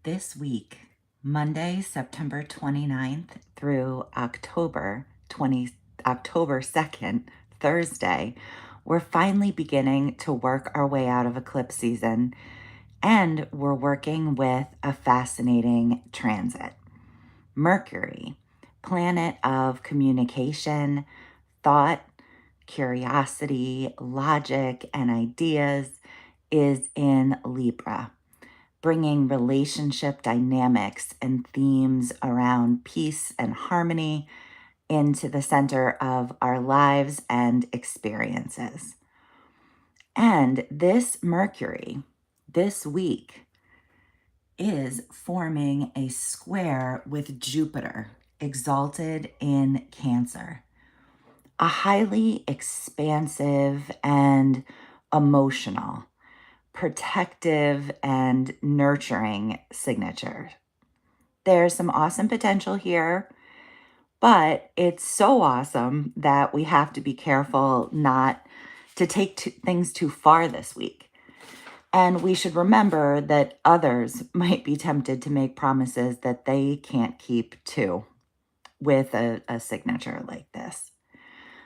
This week, Monday, September 29th through October 2nd, Thursday, we're finally beginning to work our way out of eclipse season, and we're working with a fascinating transit. Mercury, planet of communication, thought, curiosity, logic, and ideas, is in Libra, bringing relationship dynamics and themes around peace and harmony into the center of our lives and experiences. And this Mercury, this week, is forming a square with Jupiter, exalted in Cancer, a highly expansive and emotional, protective and nurturing signature. There's some awesome potential here, but it's so awesome that we have to be careful not to take things too far this week. And we should remember that others might be tempted to make promises that they can't keep too with a signature like this.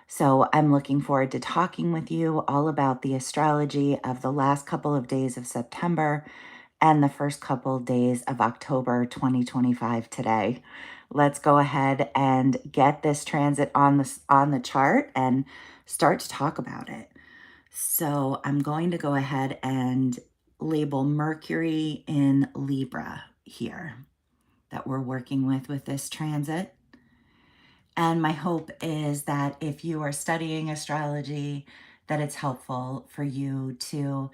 So I'm looking forward to talking with you all about the astrology of the last couple of days of September and the first couple days of October 2025 today. Let's go ahead and get this transit on the chart and start to talk about it. So I'm going to go ahead and label Mercury in Libra here that we're working with this transit. And my hope is that if you are studying astrology, that it's helpful for you to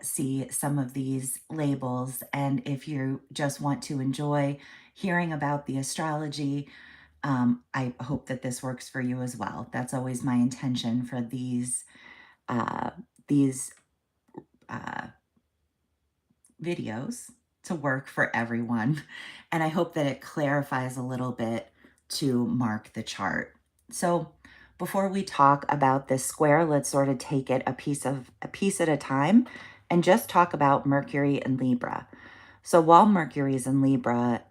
see some of these labels. And if you just want to enjoy hearing about the astrology, I hope that this works for you as well. That's always my intention for these uh, videos to work for everyone. And I hope that it clarifies a little bit to mark the chart. So before we talk about this square, let's sort of take it a piece at a time and just talk about Mercury and Libra. So while Mercury is in Libra,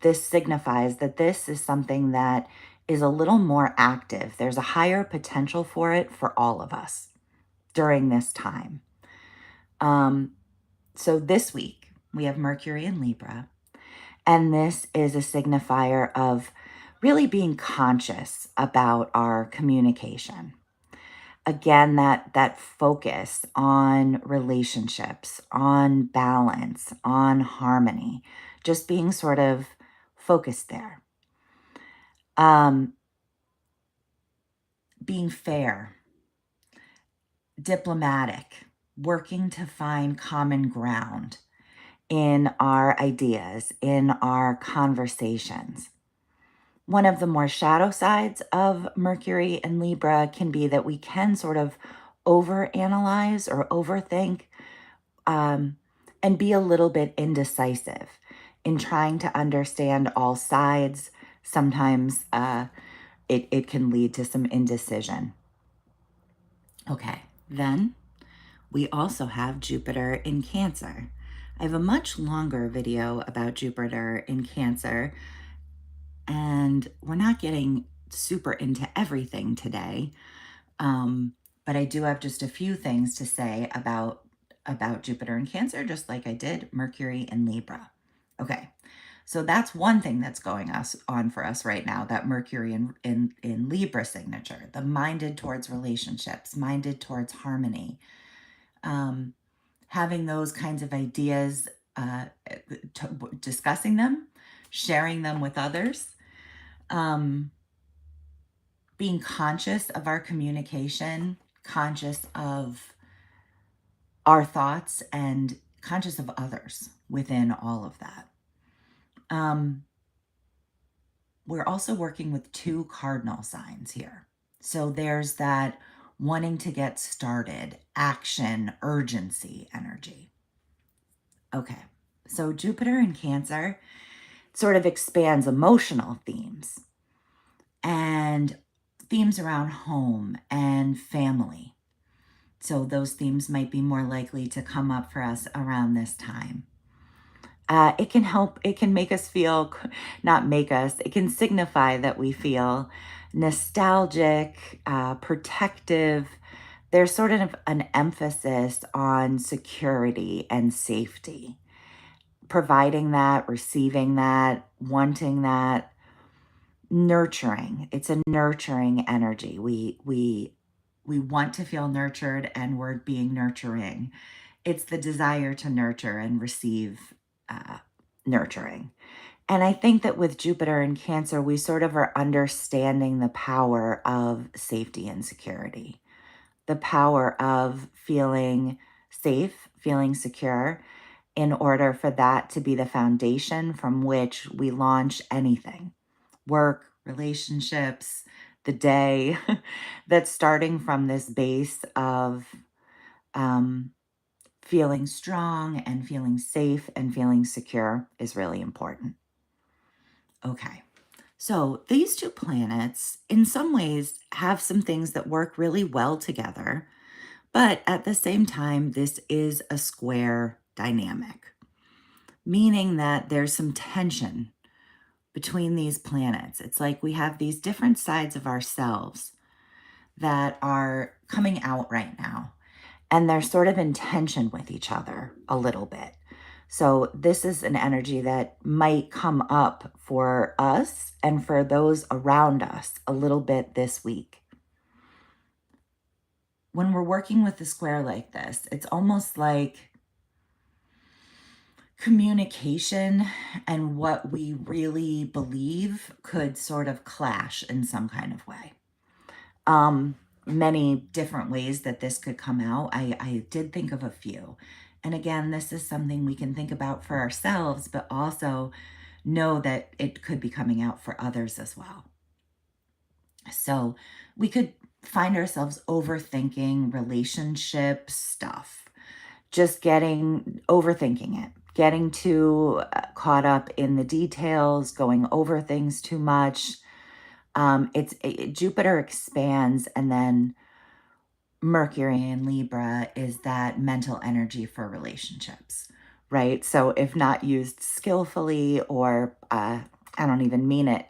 this signifies that this is something that is a little more active. There's a higher potential for it for all of us during this time. So this week we have Mercury in Libra, and this is a signifier of really being conscious about our communication. Again, that focus on relationships, on balance, on harmony, just being sort of focused there. Being fair, diplomatic, working to find common ground in our ideas, in our conversations. One of the more shadow sides of Mercury and Libra can be that we can sort of overanalyze or overthink and be a little bit indecisive in trying to understand all sides. Sometimes it can lead to some indecision. Okay, then we also have Jupiter in Cancer. I have a much longer video about Jupiter in Cancer, and we're not getting super into everything today, but I do have just a few things to say about Jupiter in Cancer, just like I did Mercury in Libra. Okay, so that's one thing that's going on for us right now, that Mercury in Libra signature, the minded towards relationships, minded towards harmony, having those kinds of ideas, discussing them, sharing them with others, being conscious of our communication, conscious of our thoughts, and conscious of others within all of that. We're also working with two cardinal signs here. So there's that wanting to get started, action, urgency energy. Okay, so Jupiter in Cancer sort of expands emotional themes and themes around home and family. So those themes might be more likely to come up for us around this time. It can help, it can make us feel, not make us, it can signify that we feel nostalgic, protective. There's sort of an emphasis on security and safety, providing that, receiving that, wanting that, nurturing. It's a nurturing energy. We want to feel nurtured, and we're being nurturing. It's the desire to nurture and receive uh, nurturing. And I think that with Jupiter in Cancer, we sort of are understanding the power of safety and security, the power of feeling safe, feeling secure, in order for that to be the foundation from which we launch anything, work, relationships, the day. That's starting from this base of um, feeling strong and feeling safe and feeling secure is really important. Okay. So these two planets, in some ways, have some things that work really well together, but at the same time, this is a square dynamic, meaning that there's some tension between these planets. It's like we have these different sides of ourselves that are coming out right now, and they're sort of in tension with each other a little bit. So, this is an energy that might come up for us and for those around us a little bit this week. When we're working with the square like this, it's almost like communication and what we really believe could sort of clash in some kind of way. Um, Many different ways that this could come out. I did think of a few. And again, this is something we can think about for ourselves, but also know that it could be coming out for others as well. So we could find ourselves overthinking relationship stuff, just getting overthinking it, getting too caught up in the details, going over things too much. Jupiter expands, and then Mercury in Libra is that mental energy for relationships, right? So if not used skillfully, or I don't even mean it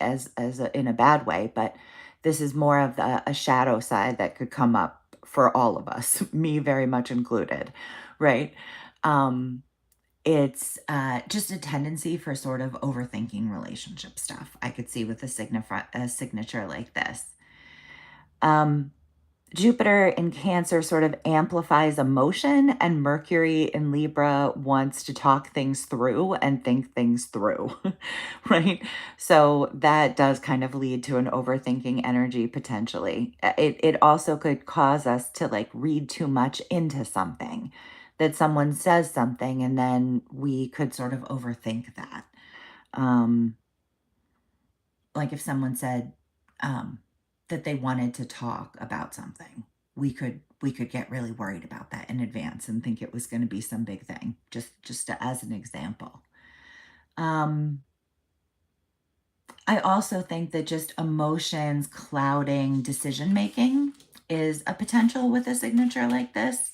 in a bad way, but this is more of a shadow side that could come up for all of us, me very much included, right? Um, it's just a tendency for sort of overthinking relationship stuff. I could see with a signature like this. Um, Jupiter in Cancer sort of amplifies emotion, and Mercury in Libra wants to talk things through and think things through, right? So that does kind of lead to an overthinking energy potentially. It also could cause us to like read too much into something, that someone says something and then we could sort of overthink that. Um, like if someone said um, that they wanted to talk about something, we could get really worried about that in advance and think it was going to be some big thing. As an example. Um, I also think that just emotions clouding decision making is a potential with a signature like this,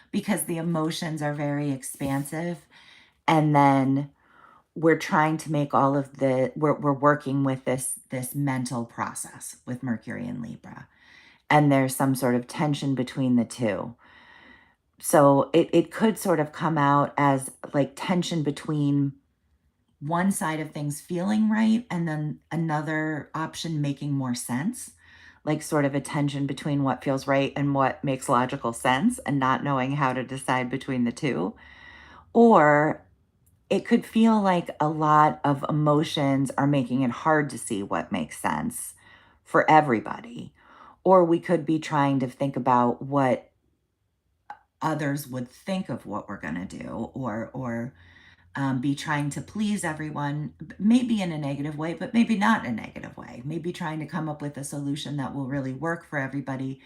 because the emotions are very expansive, and then we're trying to make all of we're working with this mental process with Mercury and Libra, and there's some sort of tension between the two. So it could sort of come out as like tension between one side of things feeling right and then another option making more sense, like sort of a tension between what feels right and what makes logical sense, and not knowing how to decide between the two. Or it could feel like a lot of emotions are making it hard to see what makes sense for everybody. Or we could be trying to think about what others would think of what we're going to do, or be trying to please everyone, maybe in a negative way, but maybe not in a negative way. Maybe trying to come up with a solution that will really work for everybody,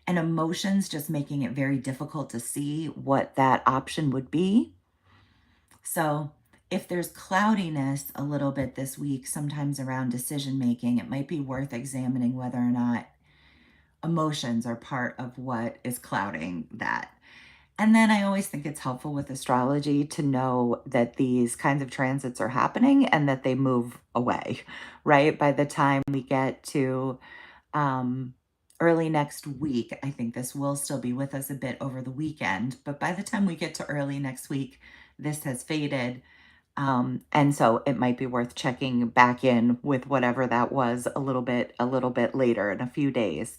and emotions just making it very difficult to see what that option would be. So, if there's cloudiness a little bit this week, sometimes around decision making, it might be worth examining whether or not emotions are part of what is clouding that. And then I always think it's helpful with astrology to know that these kinds of transits are happening and that they move away, right? By the time we get to um, early next week, I think this will still be with us a bit over the weekend, but by the time we get to early next week, this has faded. And so it might be worth checking back in with whatever that was a little bit later in a few days.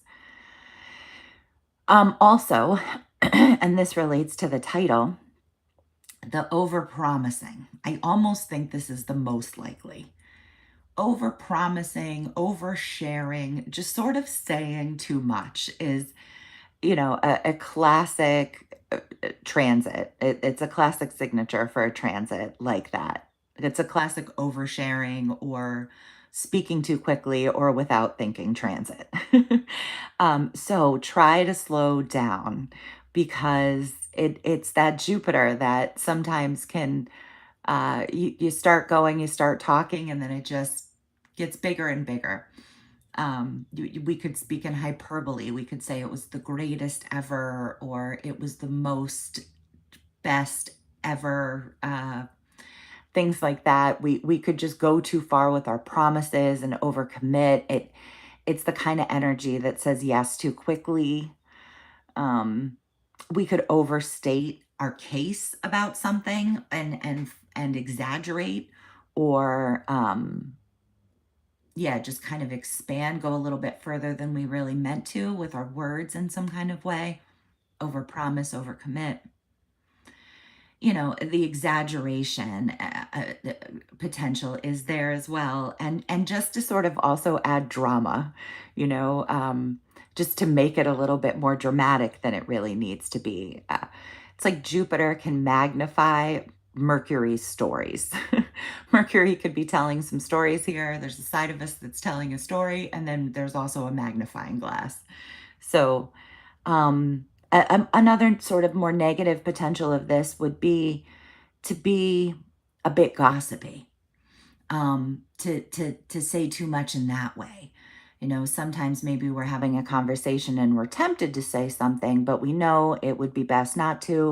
Also, and this relates to the title, the overpromising. I almost think this is the most likely. Overpromising, oversharing, just sort of saying too much is, a classic transit. It's a classic signature for a transit like that. It's a classic oversharing or speaking too quickly or without thinking transit. So try to slow down because it's that Jupiter that sometimes can, you start going, you start talking, and then it just gets bigger and bigger. We could speak in hyperbole. We could say it was the greatest ever, or it was the most best ever. Things like that. We could just go too far with our promises and overcommit. It's the kind of energy that says yes too quickly. Um, we could overstate our case about something and exaggerate, or yeah, just kind of expand, go a little bit further than we really meant to with our words in some kind of way. Overpromise, overcommit. The exaggeration potential is there as well, and just to sort of also add drama, you know, just to make it a little bit more dramatic than it really needs to be. It's like Jupiter can magnify Mercury's stories. Mercury could be telling some stories here. There's a side of us that's telling a story, and then there's also a magnifying glass. So another sort of more negative potential of this would be to be a bit gossipy, to say too much in that way. Sometimes maybe we're having a conversation and we're tempted to say something, but we know it would be best not to.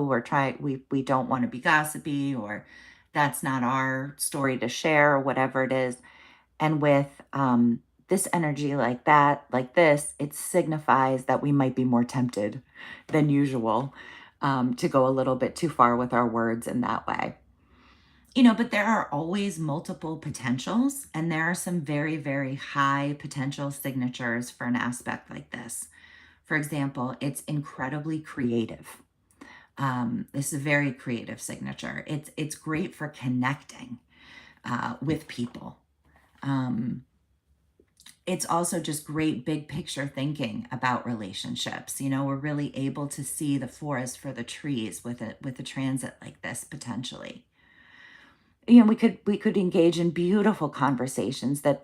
We don't want to be gossipy, or that's not our story to share, or whatever it is. And with this energy like that, like this, it signifies that we might be more tempted than usual to go a little bit too far with our words in that way. But there are always multiple potentials, and there are some very, very high potential signatures for an aspect like this. For example, it's incredibly creative. This is a very creative signature. It's great for connecting with people. It's also just great big picture thinking about relationships. We're really able to see the forest for the trees with a transit like this potentially. We could engage in beautiful conversations that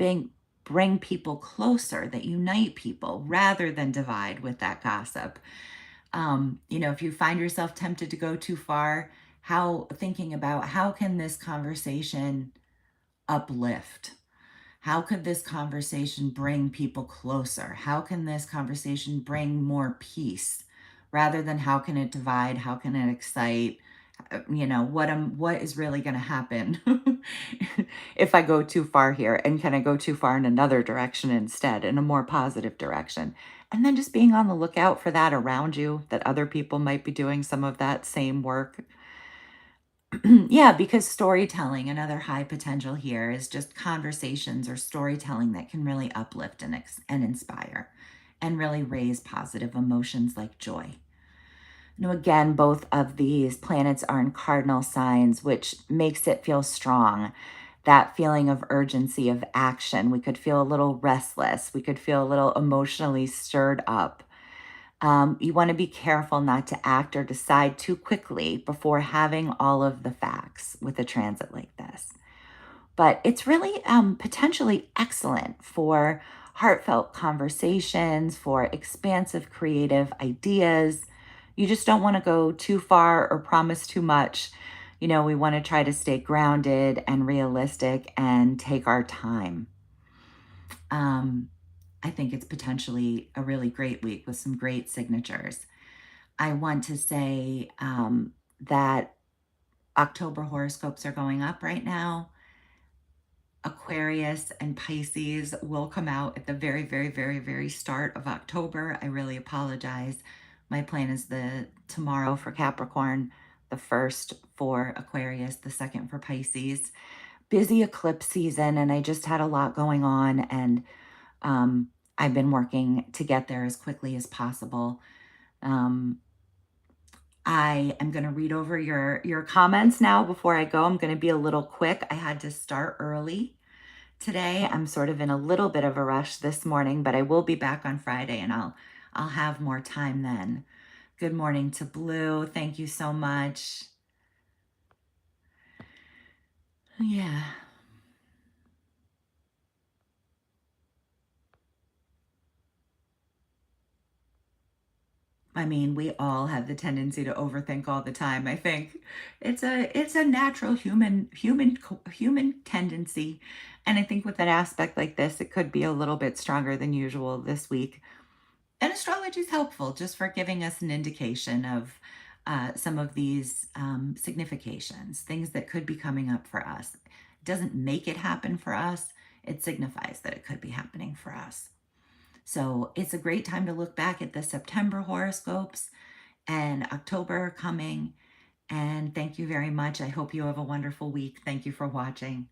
bring people closer, that unite people rather than divide with that gossip. If you find yourself tempted to go too far, thinking about how can this conversation uplift? How could this conversation bring people closer? How can this conversation bring more peace rather than how can it divide? How can it excite? What is really going to happen if I go too far here, and can I go too far in another direction instead, in a more positive direction? And then just being on the lookout for that around you, that other people might be doing some of that same work. Yeah, because storytelling, another high potential here, is just conversations or storytelling that can really uplift and inspire and really raise positive emotions like joy. Again, both of these planets are in cardinal signs, which makes it feel strong. That feeling of urgency, of action. We could feel a little restless. We could feel a little emotionally stirred up. You want to be careful not to act or decide too quickly before having all of the facts with a transit like this. But it's really potentially excellent for heartfelt conversations, for expansive creative ideas. You just don't want to go too far or promise too much. We want to try to stay grounded and realistic and take our time. I think it's potentially a really great week with some great signatures. I want to say that October horoscopes are going up right now. Aquarius and Pisces will come out at the very, very, very, very start of October. I really apologize. My plan is the tomorrow for Capricorn, the first for Aquarius, the second for Pisces. Busy eclipse season, and I just had a lot going on, and um, I've been working to get there as quickly as possible. Um, I am going to read over your comments now before I go. I'm going to be a little quick. I had to start early today. I'm sort of in a little bit of a rush this morning, but I will be back on Friday and I'll have more time then. Good morning to Blue. Thank you so much. Yeah. I mean, we all have the tendency to overthink all the time. I think it's a natural human tendency. And I think with an aspect like this, it could be a little bit stronger than usual this week. And astrology is helpful just for giving us an indication of some of these significations, things that could be coming up for us. It doesn't make it happen for us, it signifies that it could be happening for us. So it's a great time to look back at the September horoscopes and October coming. And thank you very much. I hope you have a wonderful week. Thank you for watching.